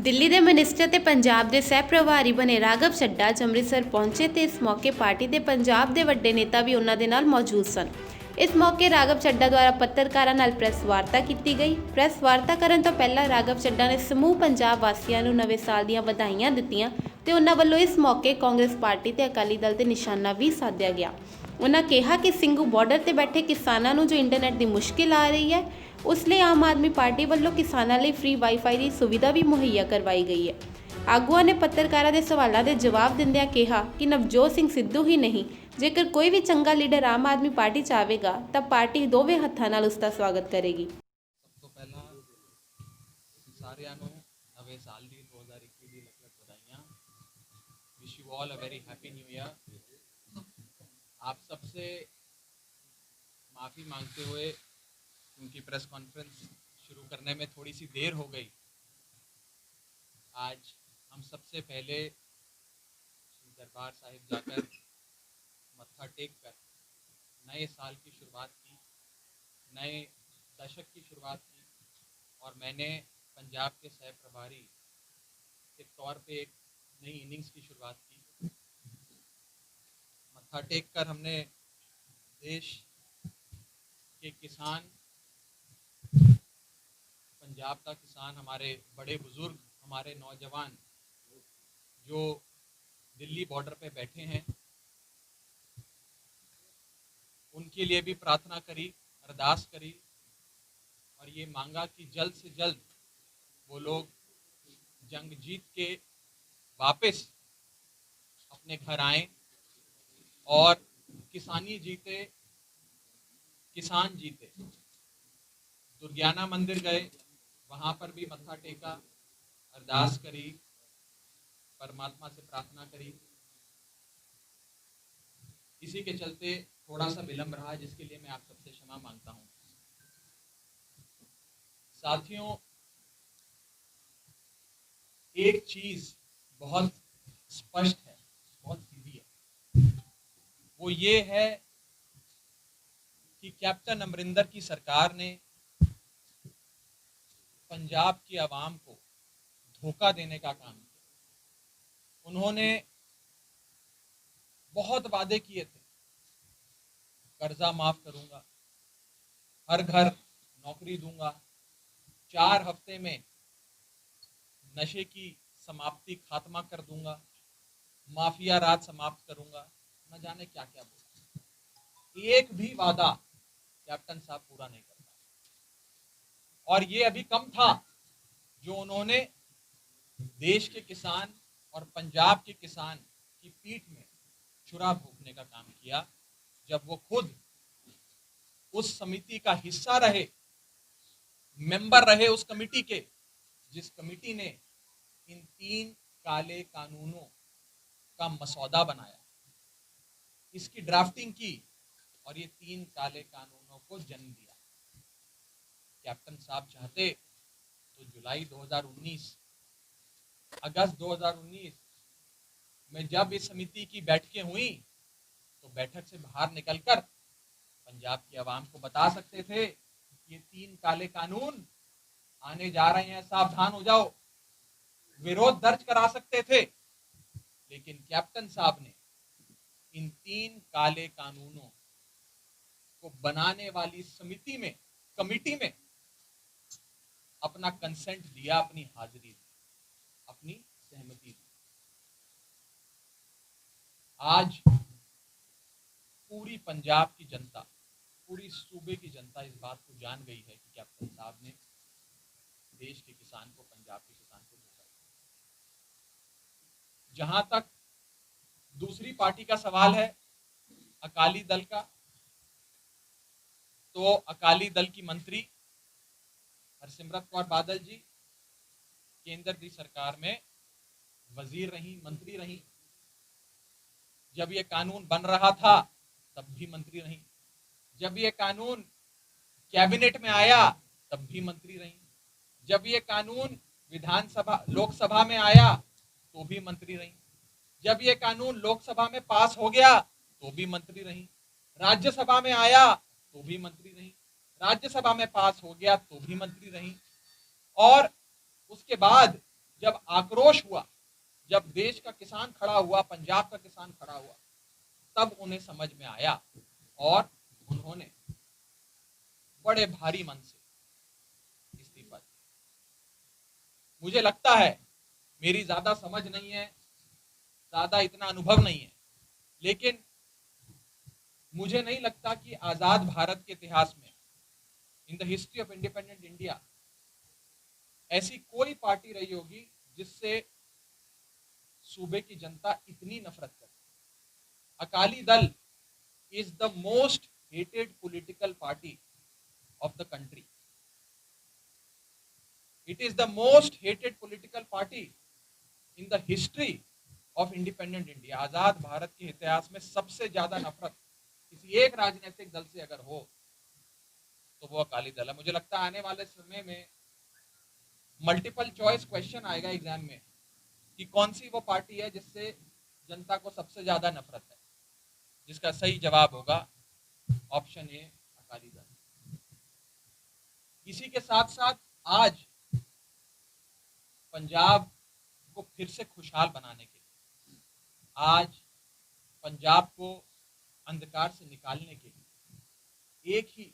ਦਿੱਲੀ ਦੇ ਮਿਨਿਸਟਰ ਤੇ ਪੰਜਾਬ ਦੇ ਸਹਿ ਪ੍ਰਭਾਰੀ ਬਣੇ ਰਾਘਵ ਚੱਡਾ ਅੱਜ ਅੰਮ੍ਰਿਤਸਰ ਪਹੁੰਚੇ ਤੇ ਇਸ ਮੌਕੇ ਪਾਰਟੀ ਦੇ ਪੰਜਾਬ ਦੇ ਵੱਡੇ ਨੇਤਾ ਵੀ ਉਹਨਾਂ ਦੇ ਨਾਲ ਮੌਜੂਦ ਸਨ। ਇਸ ਮੌਕੇ ਰਾਘਵ ਚੱਡਾ ਦੁਆਰਾ ਪੱਤਰਕਾਰਾਂ ਨਾਲ ਪ੍ਰੈਸ ਵਾਰਤਾ ਕੀਤੀ ਗਈ। ਪ੍ਰੈਸ ਵਾਰਤਾ ਕਰਨ ਤੋਂ ਪਹਿਲਾਂ ਰਾਘਵ ਚੱਡਾ ਨੇ ਸਮੂਹ ਪੰਜਾਬ ਵਾਸੀਆਂ ਨੂੰ ਨਵੇਂ ਸਾਲ ਦੀਆਂ ਵਧਾਈਆਂ ਦਿੱਤੀਆਂ ਤੇ ਉਹਨਾਂ ਵੱਲੋਂ ਇਸ ਮੌਕੇ ਕਾਂਗਰਸ ਪਾਰਟੀ ਤੇ ਅਕਾਲੀ ਦਲ ਤੇ ਨਿਸ਼ਾਨਾ ਵੀ ਸਾਧਿਆ ਗਿਆ। ਉਹਨਾਂ ਕਿਹਾ ਕਿ ਸਿੰਘੂ ਬਾਰਡਰ ਤੇ ਬੈਠੇ ਕਿਸਾਨਾਂ ਨੂੰ ਜੋ ਇੰਟਰਨੈਟ ਦੀ ਮੁਸ਼ਕਿਲ ਆ ਰਹੀ ਹੈ ਉਸ ਲਈ ਆਮ ਆਦਮੀ ਪਾਰਟੀ ਵੱਲੋਂ ਕਿਸਾਨਾਂ ਲਈ ਫ੍ਰੀ ਵਾਈਫਾਈ ਦੀ ਸੁਵਿਧਾ ਵੀ ਮੁਹੱਈਆ ਕਰਵਾਈ ਗਈ ਹੈ। ਆਗੂਆਂ ਨੇ ਪੱਤਰਕਾਰਾਂ ਦੇ ਸਵਾਲਾਂ ਦੇ ਜਵਾਬ ਦਿੰਦਿਆਂ ਕਿਹਾ ਕਿ ਨਵਜੋਤ ਸਿੰਘ ਸਿੱਧੂ ਹੀ ਨਹੀਂ, ਜੇਕਰ ਕੋਈ ਵੀ ਚੰਗਾ ਲੀਡਰ ਆਮ ਆਦਮੀ ਪਾਰਟੀ 'ਚ ਆਵੇਗਾ ਤਾਂ ਪਾਰਟੀ ਦੋਵੇਂ ਹੱਥਾਂ ਨਾਲ ਉਸ ਦਾ ਸਵਾਗਤ ਕਰੇਗੀ। ਸਭ ਤੋਂ ਪਹਿਲਾਂ ਸਾਰਿਆਂ ਨੂੰ ਨਵੇਂ ਸਾਲ ਦੀ 2021 ਦੀ ਲੱਖ ਲੱਖ ਵਧਾਈਆਂ। Wish you all a very happy new year. आप सबसे माफ़ी मांगते हुए क्योंकि प्रेस कॉन्फ्रेंस शुरू करने में थोड़ी सी देर हो गई, आज हम सबसे पहले श्री दरबार साहिब जाकर मत्था टेक कर नए साल की शुरुआत की, नए दशक की शुरुआत की और मैंने पंजाब के सह प्रभारी के तौर पे एक नई इनिंग्स की शुरुआत की। मत्था टेक कर हमने देश के किसान, पंजाब का किसान, हमारे बड़े बुजुर्ग, हमारे नौजवान जो दिल्ली बॉर्डर पे बैठे हैं, उनके लिए भी प्रार्थना करी, अरदास करी और ये मांगा कि जल्द से जल्द वो लोग जंग जीत के वापस अपने घर आए और किसानी जीते, किसान जीते। दुर्गियाना मंदिर गए, वहाँ पर भी मत्था टेका, अरदास करी, परमात्मा से प्रार्थना करी। इसी के चलते थोड़ा सा विलंब रहा, जिसके लिए मैं आप सबसे क्षमा मांगता हूँ। साथियों, एक चीज बहुत स्पष्ट है, बहुत सीधी है, वो ये है कि कैप्टन अमरिंदर की सरकार ने पंजाब की आवाम को धोखा देने का काम किया। उन्होंने बहुत वादे किए थे, कर्जा माफ करूंगा, हर घर नौकरी दूंगा, 4 हफ्ते में नशे की समाप्ति खात्मा कर दूंगा, माफिया राज समाप्त करूंगा, न जाने क्या क्या बोला। एक भी वादा कैप्टन साहब पूरा नहीं करता। और ये अभी कम था जो उन्होंने देश के किसान और पंजाब के किसान की पीठ में छुरा भोंकने का काम किया, जब वो खुद उस समिति का हिस्सा रहे, मेंबर रहे उस कमिटी के, जिस कमिटी ने इन 3 काले कानूनों का मसौदा बनाया, इसकी ड्राफ्टिंग की और ये 3 काले कानूनों को जन्म दिया। कैप्टन साहब चाहते तो जुलाई 2019, अगस्त 2019 में जब इस समिति की बैठकें हुई तो बैठक से बाहर निकलकर पंजाब की आवाम को बता सकते थे ये 3 काले कानून आने जा रहे हैं, सावधान हो जाओ, विरोध दर्ज करा सकते थे। लेकिन कैप्टन साहब ने इन 3 काले कानूनों को बनाने वाली समिति में, कमिटी में अपना कंसेंट दिया, अपनी हाजिरी दी, अपनी सहमति दी। आज पूरी पंजाब की जनता, पूरी सूबे की जनता इस बात को जान गई है कि कैप्टन साहब ने देश के किसान को, पंजाब के किसान को धोखा दिया। जहां तक दूसरी पार्टी का सवाल है, अकाली दल का, तो अकाली दल की मंत्री हरसिमरत कौर बादल जी केंद्र की सरकार में वजीर रही, मंत्री रही। जब ये कानून बन रहा था तब भी मंत्री रही, जब ये कानून कैबिनेट में आया तब भी मंत्री रही, जब ये कानून विधानसभा, लोकसभा में आया तो भी मंत्री रही, जब ये कानून लोकसभा में पास हो गया तो भी मंत्री रही, राज्यसभा में आया तो भी मंत्री रही, राज्यसभा में पास हो गया तो भी मंत्री रही। और उसके बाद जब आक्रोश हुआ, जब देश का किसान खड़ा हुआ, पंजाब का किसान खड़ा हुआ, तब उन्हें समझ में आया और उन्होंने बड़े भारी मन से इस्तीफा दिया। मुझे लगता है, मेरी ज्यादा समझ नहीं है, ज्यादा इतना अनुभव नहीं है, लेकिन मुझे नहीं लगता कि आजाद भारत के इतिहास में, in the history of independent India, ऐसी कोई पार्टी रही होगी जिससे सूबे की जनता इतनी नफरत करे। Akali Dal is the most hated political party of the country. It is the most hated political party in the history of independent India. आजाद भारत के इतिहास में सबसे ज्यादा नफरत किसी एक राजनीतिक दल से अगर हो तो वो अकाली दल है। मुझे लगता है आने वाले समय में मल्टीपल चॉइस क्वेश्चन आएगा एग्जाम में कि कौन सी वो पार्टी है जिससे जनता को सबसे ज्यादा नफरत है, जिसका सही जवाब होगा ऑप्शन ए, अकाली दल। इसी के साथ साथ आज पंजाब को फिर से खुशहाल बनाने के लिए, आज पंजाब को अंधकार से निकालने के लिए एक ही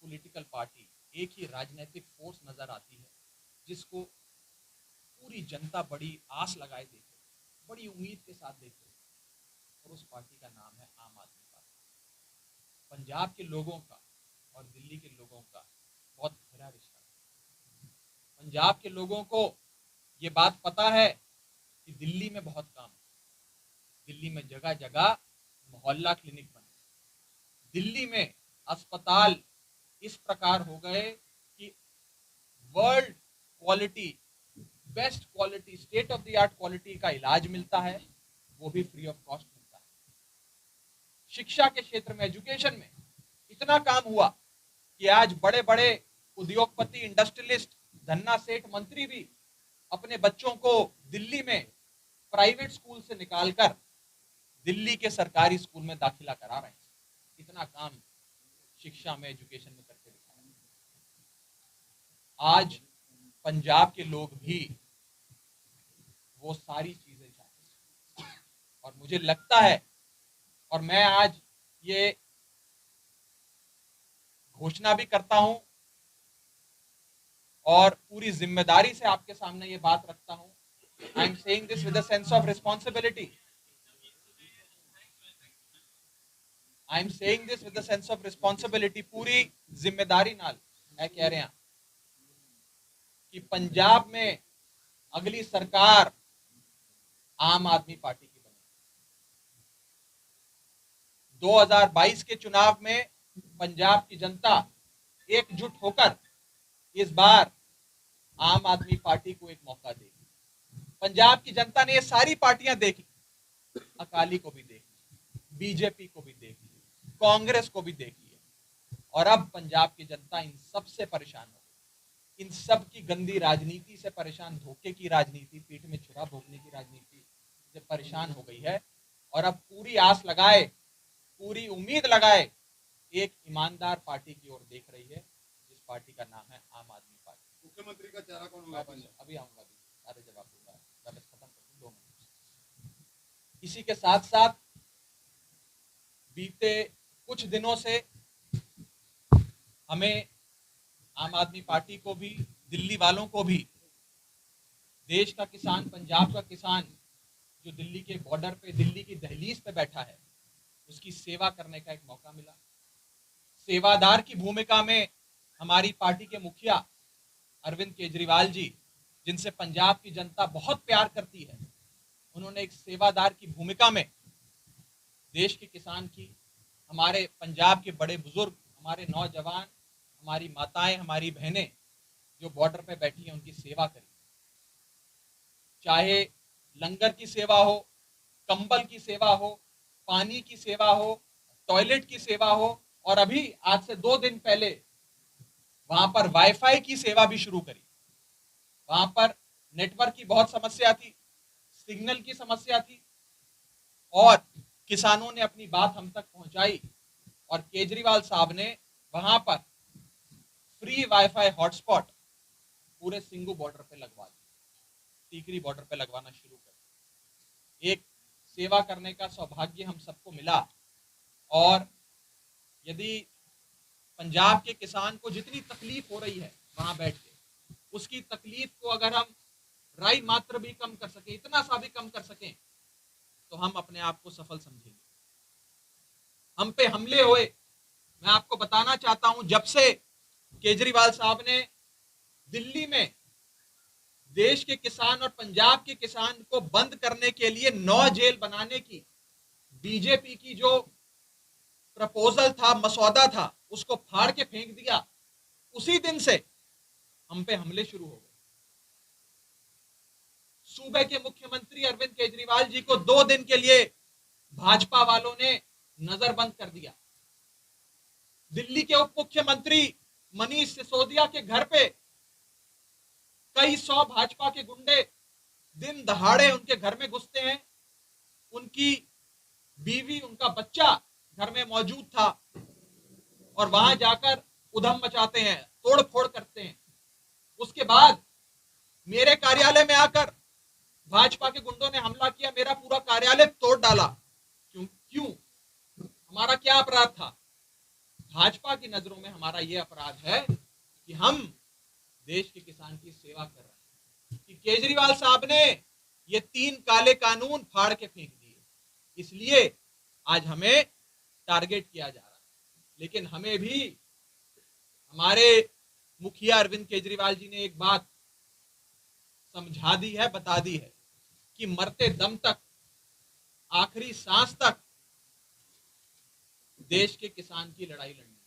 पॉलिटिकल पार्टी, एक ही राजनीतिक फोर्स नजर आती है जिसको पूरी जनता बड़ी आस लगाए देखे, बड़ी उम्मीद के साथ देखे, और उस पार्टी का नाम है आम आदमी पार्टी। पंजाब के लोगों का और दिल्ली के लोगों का बहुत गहरा रिश्ता है। पंजाब के लोगों को ये बात पता है कि दिल्ली में बहुत काम है, दिल्ली में जगह जगह मोहल्ला क्लिनिक बने, दिल्ली में अस्पताल इस प्रकार हो गए कि world quality, best quality, state of the art quality का इलाज मिलता है, वो भी फ्री ऑफ कॉस्ट मिलता है। शिक्षा के क्षेत्र में, एजुकेशन में इतना काम हुआ कि आज बड़े बड़े उद्योगपति, इंडस्ट्रियलिस्ट, धन्ना सेठ, मंत्री भी अपने बच्चों को दिल्ली में प्राइवेट स्कूल से निकालकर दिल्ली के सरकारी स्कूल में दाखिला करा रहे हैं। इतना काम शिक्षा में, एजुकेशन में करके दिखा रहे हैं। आज पंजाब के लोग भी वो सारी चीजें चाहते हैं, और मुझे लगता है, और मैं आज ये घोषणा भी करता हूं और पूरी जिम्मेदारी से आपके सामने ये बात रखता हूं, I am saying this with a sense of responsibility, I am saying this with a sense of responsibility, पूरी जिम्मेदारी नाल मैं कह रहा कि पंजाब में अगली सरकार आम आदमी पार्टी की बनेगी। 2022 के चुनाव में पंजाब की जनता एकजुट होकर इस बार आम आदमी पार्टी को एक मौका देगी। पंजाब की जनता ने ये सारी पार्टियां देखी, अकाली को भी देखी, बीजेपी को भी देखी, कांग्रेस को भी देखी है, और अब पंजाब की जनता इन सब से परेशान हो गई, इन सब की गंदी राजनीति से परेशान, धोखे की राजनीति, पीठ में छुरा भोगने की राजनीति से परेशान हो गई है, और अब पूरी आस लगाए, पूरी उम्मीद लगाए एक ईमानदार पार्टी की ओर देख रही है, जिस पार्टी का नाम है आम आदमी पार्टी। मुख्यमंत्री का चेहरा कौन होगा? अभी आऊंगा, अभी सारे जवाब दूंगा, मैं बस खत्म कर दूं 2 मिनट। इसी के साथ साथ बीते कुछ दिनों से हमें, आम आदमी पार्टी को भी, दिल्ली वालों को भी, देश का किसान, पंजाब का किसान जो दिल्ली के बॉर्डर पे, दिल्ली की दहलीज पे बैठा है, उसकी सेवा करने का एक मौका मिला। सेवादार की भूमिका में हमारी पार्टी के मुखिया अरविंद केजरीवाल जी, जिनसे पंजाब की जनता बहुत प्यार करती है, उन्होंने एक सेवादार की भूमिका में देश के किसान की, हमारे पंजाब के बड़े बुजुर्ग, हमारे नौजवान, हमारी माताएं, हमारी बहनें जो बॉर्डर पे बैठी हैं, उनकी सेवा करी। चाहे लंगर की सेवा हो, कंबल की सेवा हो, पानी की सेवा हो, टॉयलेट की सेवा हो, और अभी आज से 2 दिन पहले वहां पर वाईफाई की सेवा भी शुरू करी। वहां पर नेटवर्क की बहुत समस्या थी, सिग्नल की समस्या थी, और किसानों ने अपनी बात हम तक पहुंचाई, और केजरीवाल साहब ने वहां पर फ्री वाईफाई हॉटस्पॉट पूरे सिंगू बॉर्डर पे लगवा दिया। टीकरी बॉर्डर पे लगवाना शुरू कर। एक सेवा करने का सौभाग्य हम सबको मिला, और यदि पंजाब के किसान को जितनी तकलीफ हो रही है वहां बैठ के, उसकी तकलीफ को अगर हम राई मात्र भी कम कर सके, इतना सा भी कम कर सकें, तो हम अपने आप को सफल समझेंगे। हम पे हमले हुए, मैं आपको बताना चाहता हूं, जब से केजरीवाल साहब ने दिल्ली में देश के किसान और पंजाब के किसान को बंद करने के लिए 9 जेल बनाने की बीजेपी की जो प्रपोजल था, मसौदा था, उसको फाड़ के फेंक दिया, उसी दिन से हम पे हमले शुरू हो गए। सूबे के मुख्यमंत्री अरविंद केजरीवाल जी को 2 दिन के लिए भाजपा वालों ने नजरबंद कर दिया। दिल्ली के उप मुख्यमंत्री मनीष सिसोदिया के घर पे कई 100 भाजपा के गुंडे दिन दहाड़े उनके घर में घुसते हैं। उनकी बीवी, उनका बच्चा घर में मौजूद था, और वहां जाकर उधम मचाते हैं, तोड़फोड़ करते हैं। उसके बाद मेरे कार्यालय में आकर भाजपा के गुंडों ने हमला किया, मेरा पूरा कार्यालय तोड़ डाला। क्यों? हमारा क्या अपराध था? भाजपा की नजरों में हमारा यह अपराध है कि हम देश के किसान की सेवा कर रहे हैं, कि केजरीवाल साहब ने ये 3 काले कानून फाड़ के फेंक दिए, इसलिए आज हमें टारगेट किया जा रहा है। लेकिन हमें भी हमारे मुखिया अरविंद केजरीवाल जी ने एक बात समझा दी है, बता दी है, कि मरते दम तक, आखिरी सांस तक देश के किसान की लड़ाई लड़नी।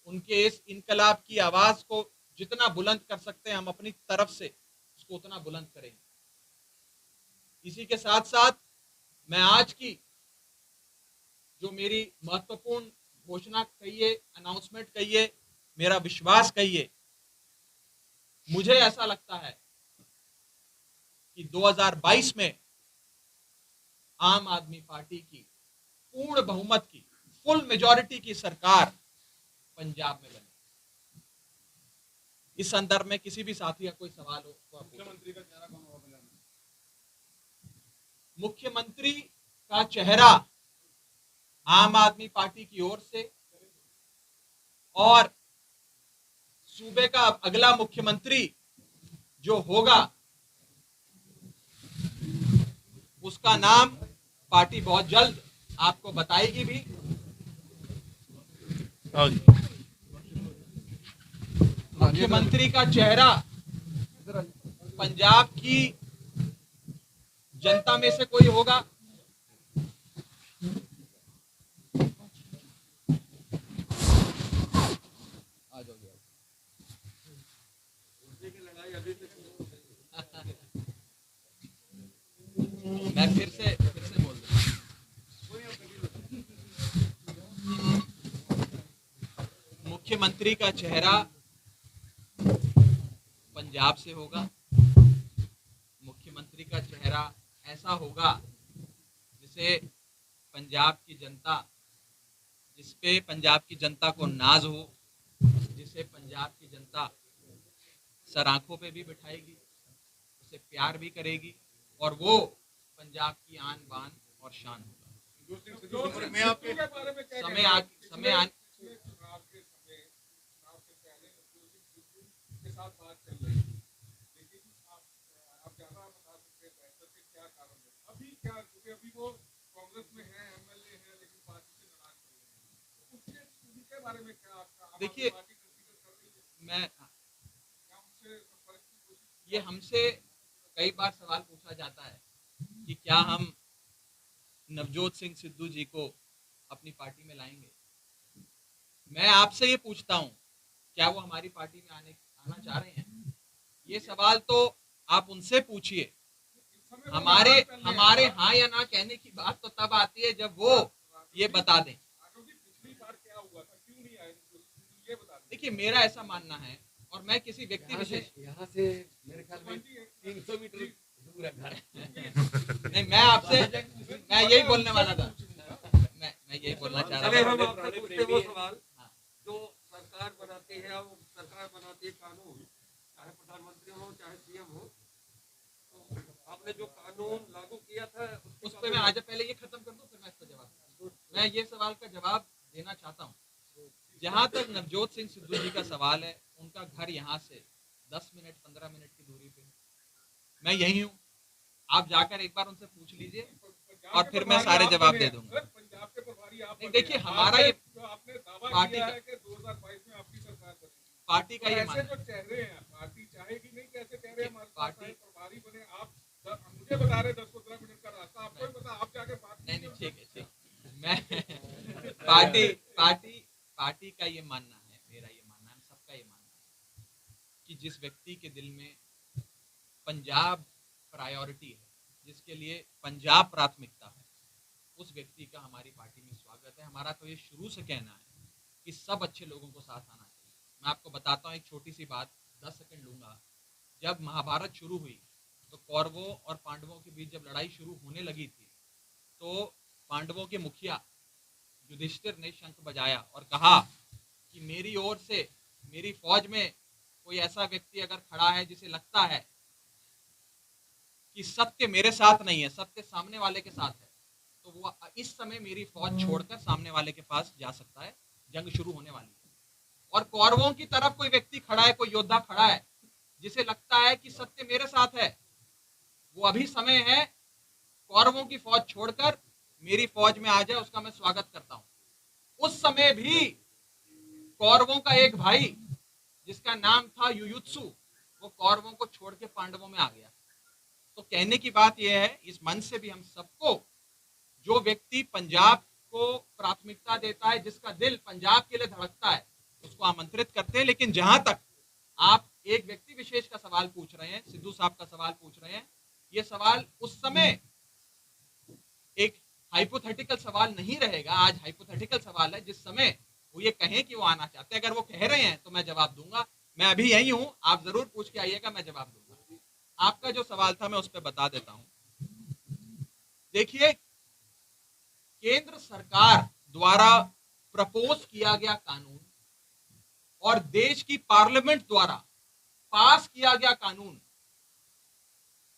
उनके इस इनकलाब की आवाज को जितना बुलंद कर सकते हैं हम अपनी तरफ से उसको उतना बुलंद करेंगे। इसी के साथ साथ मैं आज की जो मेरी महत्वपूर्ण घोषणा कहिए, अनाउंसमेंट कहिए, मेरा विश्वास कहिए, मुझे ऐसा लगता है कि 2022 में आम आदमी पार्टी की पूर्ण बहुमत की, फुल मेजॉरिटी की सरकार पंजाब में बने। इस संदर्भ में किसी भी साथी का कोई सवाल हो तो मुख्यमंत्री का चेहरा कौन होगा? मुख्यमंत्री का चेहरा आम आदमी पार्टी की ओर से, और सूबे का अगला मुख्यमंत्री जो होगा उसका नाम पार्टी बहुत जल्द आपको बताएगी भी। मुख्यमंत्री का चेहरा पंजाब की जनता में से कोई होगा। मैं फिर से बोल दूं, मुख्यमंत्री का चेहरा पंजाब से होगा। मुख्यमंत्री का चेहरा ऐसा होगा जिसे पंजाब की जनता, जिसपे पंजाब की जनता को नाज हो, जिसे पंजाब की जनता सर आंखों पे भी बिठाएगी, उसे प्यार भी करेगी, और वो पंजाब की आन बान और शान होगा। मैं आपके समय साथ बात चल रही थी, लेकिन आप ज्यादा बता सकते हैं बेहतर के क्या कारण है अभी, क्या क्योंकि अभी वो कांग्रेस में है, एमएलए है, लेकिन पार्टी से नाराज चल रहे हैं, तो उसके बारे में क्या आपका? देखिए, मैं ये हमसे कई बार सवाल पूछा जाता है कि क्या हम नवजोत सिंह सिद्धू जी को अपनी पार्टी में लाएंगे। मैं आपसे ये पूछता हूं, क्या वो हमारी पार्टी में आना चाह रहे हैं? ये सवाल तो आप उनसे पूछिए। हमारे हाँ या ना कहने की बात तो तब आती है जब वो ये बता दें। पिछली बार क्या हुआ था, क्यों नहीं आए, ये बता दें। देखिए, मेरा ऐसा मानना है, और मैं किसी व्यक्ति विशेष, यहाँ से मेरे ख्याल में 300 मीटर दूर है घर। नहीं, मैं यही बोलने वाला था, मैं यही बोलना चाह रहा था। हम आपसे पूछते वो सवाल जो सरकार बनाते हैं, सरकार बनाती है कानून, चाहे प्रधानमंत्री हो चाहे सीएम हो, आपने जो कानून लागू किया था उस पर मैं आज पहले ये खत्म कर दूं, फिर मैं इस पर जवाब दूं। मैं ये सवाल का जवाब देना चाहता हूँ। जहां तक नवजोत सिंह सिद्धू जी का सवाल है, उनका घर यहाँ से 10 मिनट 15 मिनट की दूरी पे, मैं यही हूँ। आप जाकर एक बार उनसे पूछ लीजिए और फिर मैं सारे जवाब दे दूंगा। पंजाब के प्रभारी आप नहीं, देखिए हमारा ये जो आपने दावा पार्टी किया का- है कि 2022 में आपकी सरकार बनेगी, पार्टी का तो ये ऐसे मानना जो चेहरे हैं, पार्टी चाहेगी नहीं, कैसे कह रहे हैं हमारे पास पार्टी- आए, प्रभारी बने आप? मुझे बता रहे 10-15 मिनट का रास्ता, आपको ही पता, आप जाके बात नहीं कीजिए नहीं, ठीक उनसे। है, ठीक। मैं पार्टी का ये मानना है, मेरा ये मानना है, सबका ये मानना है कि जिस व्यक्ति के दिल में पंजाब प्रायोरिटी है, जिसके लिए पंजाब प्राथमिकता है, उस व्यक्ति का हमारी पार्टी में स्वागत है। हमारा तो ये शुरू से कहना है कि सब अच्छे लोगों को साथ आना चाहिए। मैं आपको बताता हूँ एक छोटी सी बात, 10 सेकंड लूंगा। जब महाभारत शुरू हुई तो कौरवों और पांडवों के बीच जब लड़ाई शुरू होने लगी थी, तो पांडवों के मुखिया युधिष्ठिर ने शंख बजाया और कहा कि मेरी ओर से, मेरी फौज में कोई ऐसा व्यक्ति अगर खड़ा है जिसे लगता है कि सत्य मेरे साथ नहीं है, सत्य सामने वाले के साथ है, तो वो इस समय मेरी फौज छोड़कर सामने वाले के पास जा सकता है। जंग शुरू होने वाली है और कौरवों की तरफ कोई व्यक्ति खड़ा है, कोई योद्धा खड़ा है जिसे लगता है कि सत्य मेरे साथ है, वो अभी समय है कौरवों की फौज छोड़कर मेरी फौज में आ जाए, उसका मैं स्वागत करता हूं। उस समय भी कौरवों का एक भाई जिसका नाम था युयुत्सु, वो कौरवों को छोड़ के पांडवों में आ गया। तो कहने की बात यह है, इस मंच से भी हम सबको, जो व्यक्ति पंजाब को प्राथमिकता देता है, जिसका दिल पंजाब के लिए धड़कता है, उसको आमंत्रित करते हैं। लेकिन जहां तक आप एक व्यक्ति विशेष का सवाल पूछ रहे हैं, सिद्धू साहब का सवाल पूछ रहे हैं, ये सवाल उस समय एक हाइपोथेटिकल सवाल नहीं रहेगा, आज हाइपोथेटिकल सवाल है। जिस समय वो ये कहें कि वो आना चाहते हैं, अगर वो कह रहे हैं तो मैं जवाब दूंगा। मैं अभी यही हूं, आप जरूर पूछ के आइएगा, मैं जवाब दूंगा। आपका जो सवाल था मैं उस पर बता देता हूं। देखिए, केंद्र सरकार द्वारा प्रपोज किया गया कानून और देश की पार्लियामेंट द्वारा पास किया गया कानून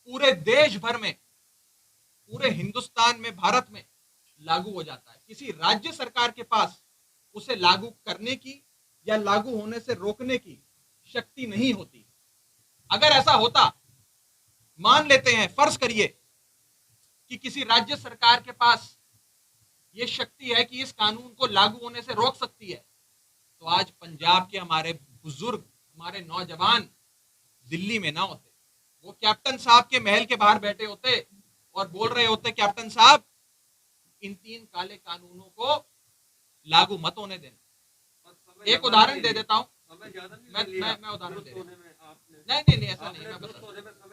पूरे देश भर में, पूरे हिंदुस्तान में, भारत में लागू हो जाता है। किसी राज्य सरकार के पास उसे लागू करने की या लागू होने से रोकने की शक्ति नहीं होती। अगर ऐसा होता, मान लेते हैं, फर्ज करिए कि किसी राज्य सरकार के पास यह शक्ति है कि इस कानून को लागू होने से रोक सकती है, तो आज पंजाब के हमारे बुजुर्ग, हमारे नौजवान दिल्ली में ना होते, वो कैप्टन साहब के महल के बाहर बैठे होते और बोल रहे होते, कैप्टन साहब इन 3 काले कानूनों को लागू मत होने देना। एक उदाहरण दे देता हूं, मैं उदाहरण दे रहा हूं। नहीं, ऐसा नहीं,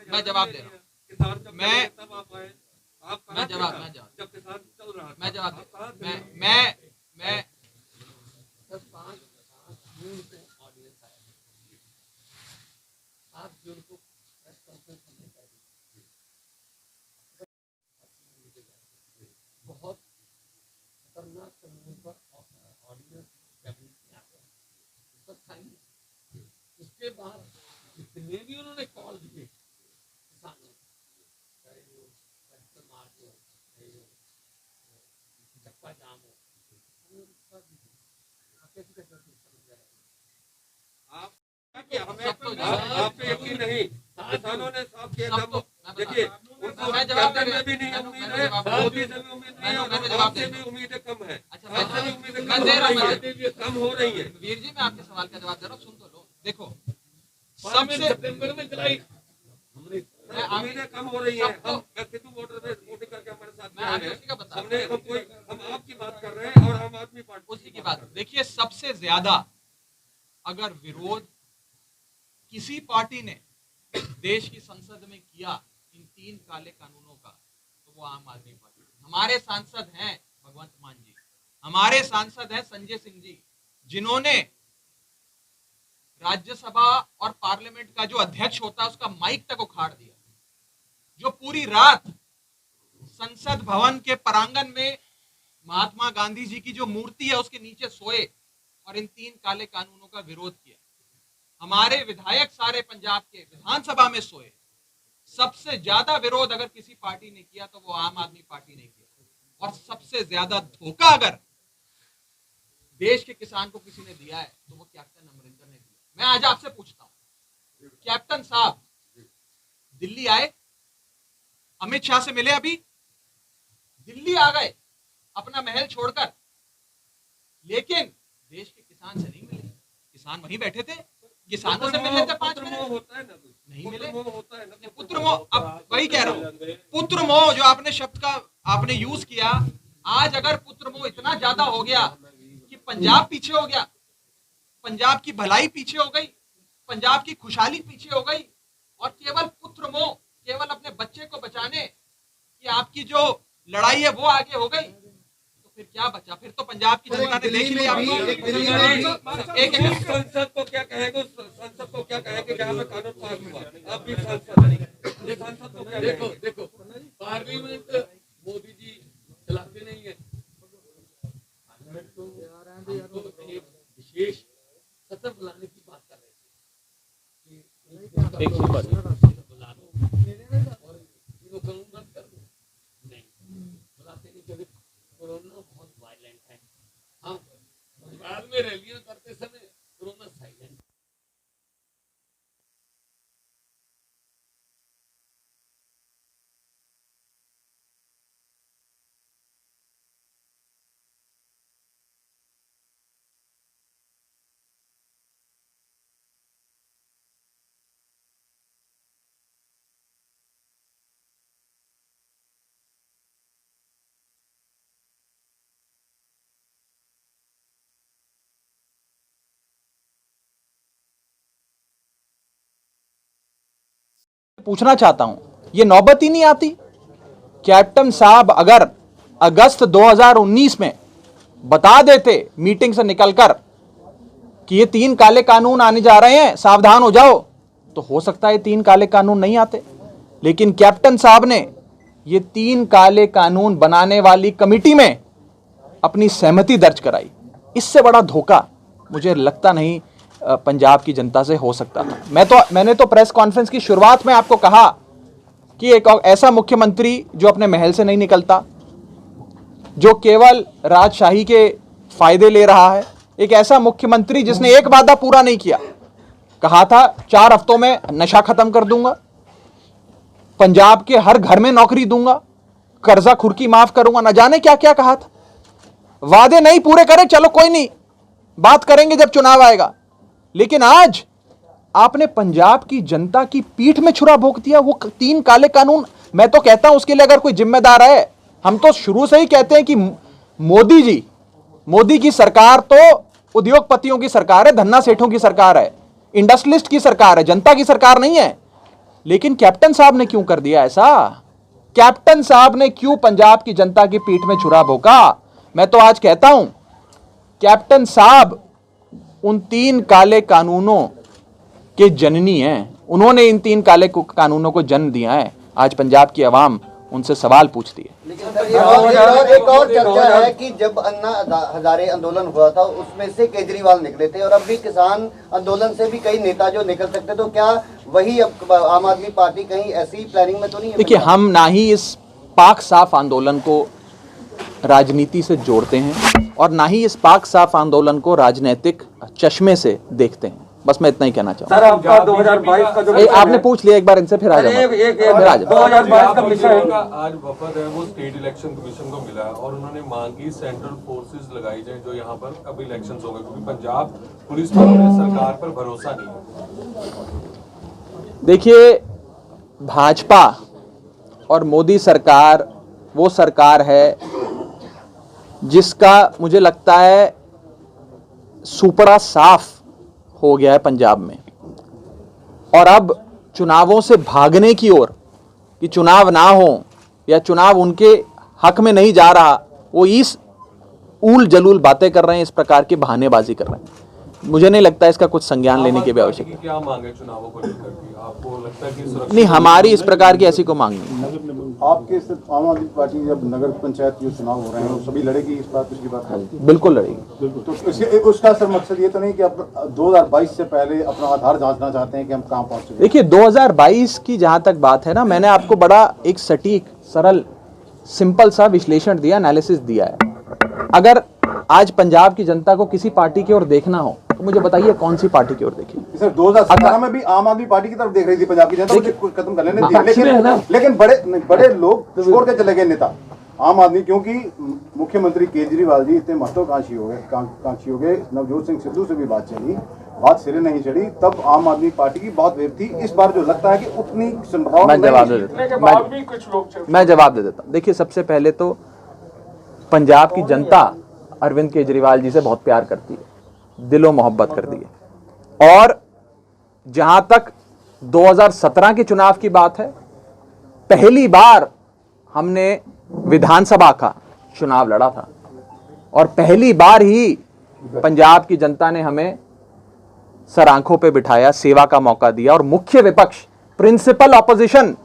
मैं जवाब दे रहा हूं। मैं जवाब मैं 7 जून को प्रेस कॉन्फ्रेंस हमने कर दी। बहुत खतरनाक कानून पर ऑर्डिनेंस कैबिनेट में आ गया, उसका साइन। उसके बाद जितने भी उन्होंने कॉल दिए किसानों, चाहे वो ट्रैक्टर मार्च हो, चाहे वो चक्का जाम हो, कैसे कैसे समझ रहे आप? आप पे यकीन नहीं, किसानों ने साफ किया। देखिए, मैं जवाब दे में भी नहीं उम्मीद है, मोदी से भी उम्मीद नहीं है, आपसे भी उम्मीदें कम है, आपसे भी उम्मीदें कम हो रही है। वीर जी, मैं आपके सवाल का जवाब दे रहा हूँ, सुन तो लो। देखो, सबसे सितंबर में चलाई, उम्मीदें कम हो रही है। हम सिद्धू बॉर्डर में वोटिंग करके हमारे साथ मैं अभी उसी का बता हमने हम आपकी बात कर रहे हैं और आम आदमी पार्टी उसी की बात। देखिए, सबसे ज्यादा अगर विरोध किसी पार्टी ने देश की संसद में किया इन 3 काले कानूनों का, तो वो आम आदमी पार्टी। हमारे सांसद हैं भगवंत मान जी, हमारे सांसद हैं संजय सिंह जी, जिन्होंने राज्यसभा और पार्लियामेंट का जो अध्यक्ष होता है उसका माइक तक उखाड़ दिया, जो पूरी रात संसद भवन के प्रांगण में महात्मा गांधी जी की जो मूर्ति है उसके नीचे सोए और इन 3 काले कानूनों का विरोध किया। हमारे विधायक सारे पंजाब के विधानसभा में सोए, सबसे ज्यादा विरोध अगर किसी पार्टी ने किया तो वो आम आदमी पार्टी ने किया, और सबसे ज्यादा धोखा अगर देश के किसान को किसी ने दिया है तो वो कैप्टन अमरिंदर ने दिया। मैं आज आपसे पूछता हूं, कैप्टन साहब दिल्ली आए, अमित शाह से मिले, अभी दिल्ली आ गए अपना महल छोड़कर, लेकिन देश के किसान से नहीं मिले। किसान वहीं बैठे थे, किसानों से मिले थे 5 मिनट, होता है ना, नहीं मिले। होता है ना, पुत्र मोह, अब वही कह रहा हूं, पुत्र मोह जो आपने शब्द का आपने यूज किया, आज अगर पुत्र मोह इतना ज्यादा हो गया कि पंजाब पीछे हो गया, पंजाब की भलाई पीछे हो गई, पंजाब की खुशहाली पीछे हो गई, और केवल पुत्र मोह, केवल अपने बच्चे को बचाने की आपकी जो लड़ाई है वो आगे हो गई, तो फिर क्या बचा? फिर तो पंजाब की जनता ने देख लिया। एक संसद को क्या कहेंगे, संसद को क्या कहेंगे जहाँ पे कानून पास हुआ? आप भी सांसद हैं, ये संसद को क्या देखो कहेंगे? देखो पार्लियामेंट मोदी जी चलाते नहीं है, पार्लियामेंट तो हमको एक विशेष सत्र बुलाने की बात कर रहे थे कि बुला लो और इनको कानून रद्द कर दो, नहीं बुलाते नहीं क्योंकि कोरोना बहुत वायलेंट है। हम बाद में रैलियां करते समय कोरोना साइलेंट। पूछना चाहता हूं, ये नौबत ही नहीं आती? कैप्टन साहब अगर अगस्त 2019 में बता देते मीटिंग से निकलकर कि ये 3 काले कानून आने जा रहे हैं, सावधान हो जाओ, तो हो सकता है 3 काले कानून नहीं आते। लेकिन कैप्टन साहब ने ये 3 काले कानून बनाने वाली कमेटी में अपनी सहमति दर्ज कराई। इससे बड़ा धोखा मुझे लगता नहीं पंजाब की जनता से हो सकता था। मैंने तो प्रेस कॉन्फ्रेंस की शुरुआत में आपको कहा कि एक ऐसा मुख्यमंत्री जो अपने महल से नहीं निकलता, जो केवल राजशाही के फायदे ले रहा है, एक ऐसा मुख्यमंत्री जिसने एक वादा पूरा नहीं किया, कहा था 4 हफ्तों में नशा खत्म कर दूंगा, पंजाब के हर घर में नौकरी दूंगा, कर्जा खुर्की माफ करूंगा, न जाने क्या क्या कहा था। वादे नहीं पूरे करे, चलो कोई नहीं, बात करेंगे जब चुनाव आएगा। लेकिन आज आपने पंजाब की जनता की पीठ में छुरा भोंक दिया। वो 3 काले कानून, मैं तो कहता हूं उसके लिए अगर कोई जिम्मेदार है, हम तो शुरू से ही कहते हैं कि मोदी की सरकार तो उद्योगपतियों की सरकार है, धन्ना सेठों की सरकार है, इंडस्ट्रियलिस्ट की सरकार है, जनता की सरकार नहीं है। लेकिन कैप्टन साहब ने क्यों कर दिया ऐसा? कैप्टन साहब ने क्यों पंजाब की जनता की पीठ में छुरा भोंका? मैं तो आज कहता हूं कैप्टन साहब उन 3 काले कानूनों के जननी हैं। उन्होंने इन 3 काले कानूनों को जन्म दिया है। आज पंजाब की आवाम उनसे सवाल पूछती है। लेकिन सर एक और चर्चा है कि जब अन्ना हजारे आंदोलन हुआ था उसमें से केजरीवाल निकले थे, और अब भी किसान आंदोलन से भी कई नेता जो निकल सकते, तो क्या वही अब आम आदमी पार्टी कहीं ऐसी प्लानिंग में तो नहीं है? देखिए, हम ना ही इस पाक साफ आंदोलन को राजनीति से जोड़ते हैं और ना ही इस पाक साफ आंदोलन को राजनीतिक चश्मे से देखते हैं। बस मैं इतना ही कहना चाहूँगा। सर, आपका 2022 का जो आपने पूछ लिया, एक बार इनसे फिर आ जाऊंगा। 2022 का मिशन आज वफद है वो स्टेट इलेक्शन कमीशन को मिला है और उन्होंने मांगी सेंट्रल फोर्सेस लगाई जाए जो यहाँ पर अब इलेक्शंस हो गए, क्योंकि पंजाब पुलिस पर सरकार पर भरोसा नहीं है। देखिए, भाजपा और मोदी सरकार वो सरकार है जिसका मुझे लगता है सुपड़ा साफ हो गया है पंजाब में, और अब चुनावों से भागने की ओर, कि चुनाव ना हो या चुनाव उनके हक में नहीं जा रहा, वो इस ऊल जलूल बातें कर रहे हैं, इस प्रकार की बहानेबाजी कर रहे हैं। मुझे नहीं लगता इसका कुछ संज्ञान लेने की भी आवश्यकता है। क्या मांग है चुनावों को लेकर के? आपको लगता है कि सुरक्षा नहीं, हमारी इस प्रकार की ऐसी कोई मांग नहीं। आपके सिर्फ आम आदमी पार्टी जब नगर पंचायत जो चुनाव हो रहे हैं वो सभी लड़ेगी, इस बात की बात है? बिल्कुल लड़ेगी। तो उसका सर मकसद ये तो नहीं कि आप 2022 से पहले अपना आधार जांचना चाहते हैं कि हम कहाँ पहुंचे? देखिए 2022 की जहां तक बात है ना, मैंने आपको बड़ा एक सटीक, सरल, सिंपल सा विश्लेषण दिया, एनालिसिस दिया है। अगर आज पंजाब की जनता को किसी पार्टी की ओर देखना हो तो मुझे बताइए कौन सी पार्टी की ओर देखिए। सर 2017 में भी आम आदमी पार्टी की तरफ देख रही थी पंजाब की जनता, उसे खत्म कर लेने दिया, लेकिन बड़े लोग छोड़ के चले गए नेता आम आदमी, क्योंकि मुख्यमंत्री केजरीवाल जी इतने महत्वाकांक्षी हो गए। नवजोत सिंह सिद्धू से भी बात चली, बात सिरे नहीं चढ़ी, तब आम आदमी पार्टी की बहुत वेव थी। इस बार जो लगता है कि उतनी संभावना मैं जवाब दे देता हूँ। देखिए सबसे पहले तो पंजाब की जनता अरविंद केजरीवाल जी से बहुत प्यार करती है, दिलो मोहब्बत करती है। और जहां तक 2017 के चुनाव की बात है, पहली बार हमने विधानसभा का चुनाव लड़ा था और पहली बार ही पंजाब की जनता ने हमें सर आंखों पे बिठाया, सेवा का मौका दिया और मुख्य विपक्ष, प्रिंसिपल ऑपोजिशन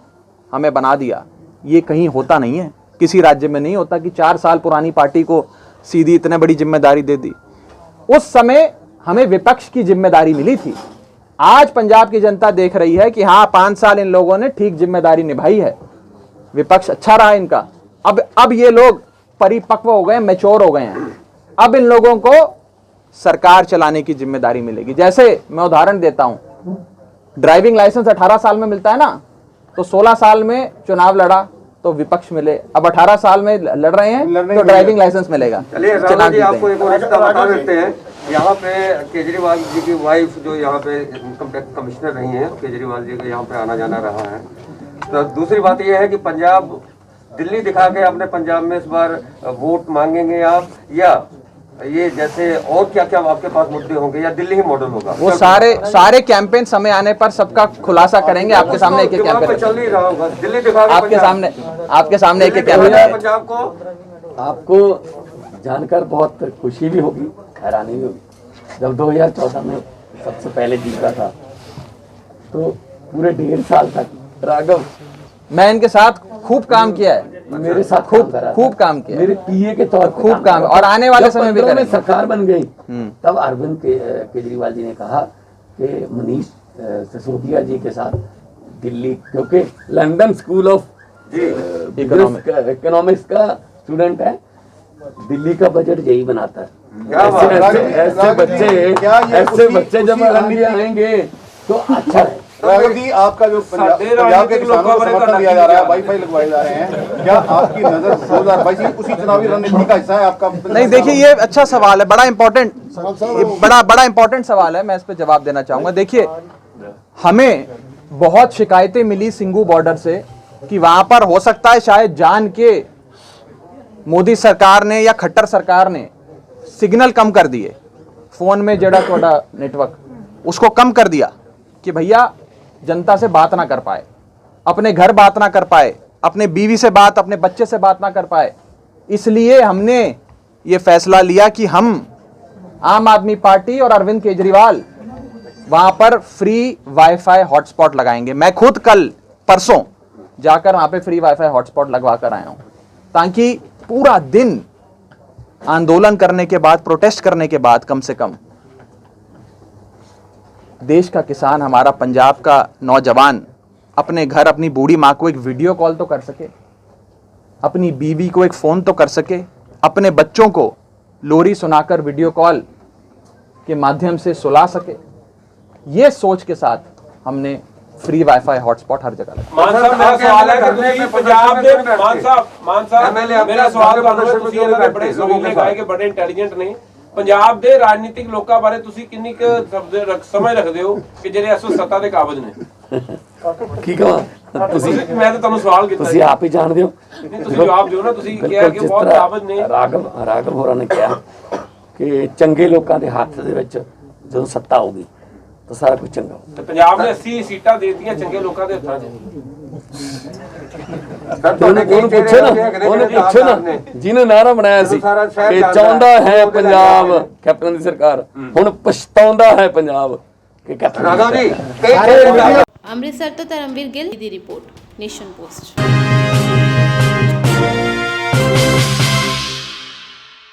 हमें बना दिया। ये कहीं होता नहीं है, किसी राज्य में नहीं होता कि 4 साल पुरानी पार्टी को सीधी इतने बड़ी जिम्मेदारी दे दी। उस समय हमें विपक्ष की जिम्मेदारी मिली थी। आज पंजाब की जनता देख रही है कि हाँ 5 साल इन लोगों ने ठीक जिम्मेदारी निभाई है, विपक्ष अच्छा रहा इनका। अब ये लोग परिपक्व हो गए, मैच्योर हो गए हैं। अब इन लोगों को सरकार चलाने की जिम्मेदारी मिलेगी। जैसे मैं उदाहरण देता हूं, ड्राइविंग लाइसेंस 18 साल में मिलता है ना, तो 16 साल में चुनाव लड़ा तो विपक्ष मिले, अब 18 साल में लड़ रहे हैं तो ड्राइविंग लाइसेंस मिलेगा। चलिए राहुल जी, आपको एक और रिश्ता बता देते हैं। यहाँ पे केजरीवाल जी की वाइफ जो यहाँ पे इनकम टैक्स कमिश्नर रही हैं, केजरीवाल जी का यहाँ पे आना जाना रहा है। तो दूसरी बात यह है कि पंजाब दिल्ली दिखा के अपने पंजाब में इस बार वोट मांगेंगे आप, या ये जैसे और क्या क्या आपके पास मुद्दे होंगे, या दिल्ली ही मॉडल होगा? वो सारे कैंपेन समय आने पर सबका खुलासा करेंगे। आपके सामने एक एक कैंपेन चल नहीं रहा होगा, दिल्ली दिखा आपके सामने एक एक कैंपेन पंजाब को। आपको जानकर बहुत खुशी भी होगी, हैरानी भी होगी। जब 2014 में सबसे पहले जीता था तो पूरे 1.5 साल तक राघव, मैं इनके साथ खूब काम किया है, मेरे साथ खूब काम किया, मेरे पीए के तौर पर खूब काम, और आने वाले समय भी करेंगे। सरकार बन गई तब अरविंद केजरीवाल जी ने कहा कि मनीष सिसोदिया जी के साथ दिल्ली, क्योंकि लंदन स्कूल ऑफ इकोनॉमिक्स का स्टूडेंट है, दिल्ली का बजट यही बनाता है। ऐसे बच्चे जब आएंगे तो अच्छा है। राघव जी, आपका जो पंजाब के किसानों को समर्थन दिया जा रहा है, वाईफाई लगवाए जा रहे हैं, क्या आपकी नजर 2022 उसी चुनावी रणनीति का हिस्सा है आपका? नहीं, देखिए ये अच्छा सवाल है, बड़ा इंपॉर्टेंट सवाल है, मैं इस पे जवाब देना चाहूंगा। देखिए हमें बहुत शिकायतें मिली सिंगू बॉर्डर से कि वहां पर हो सकता है शायद जान के मोदी सरकार ने या खट्टर सरकार ने सिग्नल कम कर दिए, फोन में जड़ा थोड़ा नेटवर्क उसको कम कर दिया कि भैया जनता से बात ना कर पाए, अपने घर बात ना कर पाए, अपने बीवी से बात, अपने बच्चे से बात ना कर पाए। इसलिए हमने ये फैसला लिया कि हम आम आदमी पार्टी और अरविंद केजरीवाल वहां पर फ्री वाईफाई हॉटस्पॉट लगाएंगे। मैं खुद कल परसों जाकर वहां पे फ्री वाईफाई हॉटस्पॉट लगवा कर आया हूं, ताकि पूरा दिन आंदोलन करने के बाद, प्रोटेस्ट करने के बाद, कम से कम देश का किसान, हमारा पंजाब का नौजवान अपने घर अपनी बूढ़ी माँ को एक वीडियो कॉल तो कर सके, अपनी बीवी को एक फ़ोन तो कर सके, अपने बच्चों को लोरी सुनाकर वीडियो कॉल के माध्यम से सुला सके। ये सोच के साथ हमने फ्री वाईफाई हॉटस्पॉट हर जगह लगाया। मान साहब, मेरा सवाल है कि पंजाब के मान साहब मेरा सवाल ਤੁਸੀਂ ਇਹਨਾਂ ਦੇ ਬੜੇ ਸੁਣੀਲੇ ਗਾਇ ਕੇ ਬੜੇ ਇੰਟੈਲੀਜੈਂਟ ਨੇ। ਪੰਜਾਬ ਦੇ ਰਾਜਨੀਤਿਕ ਲੋਕਾਂ ਬਾਰੇ ਤੁਸੀਂ ਕਿੰਨੀ ਕੁ ਸਮਝ ਰੱਖਦੇ ਹੋ ਕਿ ਜਿਹੜੇ ਇਸ ਵਕਤ ਸੱਤਾ ਦੇ ਕਾਬਜ਼ ਨੇ? ਕੀ ਕਹਾਂ ਤੁਸੀਂ, ਮੈਂ ਤਾਂ ਤੁਹਾਨੂੰ ਸਵਾਲ ਕੀਤਾ, ਤੁਸੀਂ ਆਪ ਹੀ ਜਾਣਦੇ ਹੋ। ਤੁਸੀਂ ਜਵਾਬ ਦਿਓ ਨਾ। ਤੁਸੀਂ ਕਿਹਾ ਕਿ ਬਹੁਤ ਕਾਬਜ਼ ਨੇ। ਰਾਘਵ ਹੋਰਾਂ ਨੇ ਕਿਹਾ ਕਿ ਚੰਗੇ ਲੋਕਾਂ ਦੇ ਹੱਥ ਦੇ ਵਿੱਚ ਜਦੋਂ ਸੱਤਾ ਆਊਗੀ ਤਾਂ ਸਾਰਾ ਕੁਝ ਚੰਗਾ ਹੋਊਗਾ। ਪੰਜਾਬ ਨੇ 80 ਸੀਟਾਂ ਦੇ ਦਿੱਤੀਆਂ ਚੰਗੇ ਲੋਕਾਂ ਦੇ ਹੱਥਾਂ 'ਚ। ਉਹਨੂੰ ਪੁੱਛੇ ਨਾ ਜਿਹਨੇ ਨਾਰਾ ਬਣਾਇਆ ਸੀ ਕਿ ਚਾਹੁੰਦਾ ਹੈ ਪੰਜਾਬ ਕੈਪਟਨ ਦੀ ਸਰਕਾਰ, ਹੁਣ ਪਛਤਾਉਂਦਾ ਹੈ ਪੰਜਾਬ ਕਿ ਕੈਪਟਨ ਰਾਘਵ ਜੀ ਅੰਮ੍ਰਿਤਸਰ ਤੋਂ ਧਰਮਵੀਰ ਗਿੱਲ ਦੀ ਰਿਪੋਰਟ, ਨੇਸ਼ਨ ਪੋਸਟ।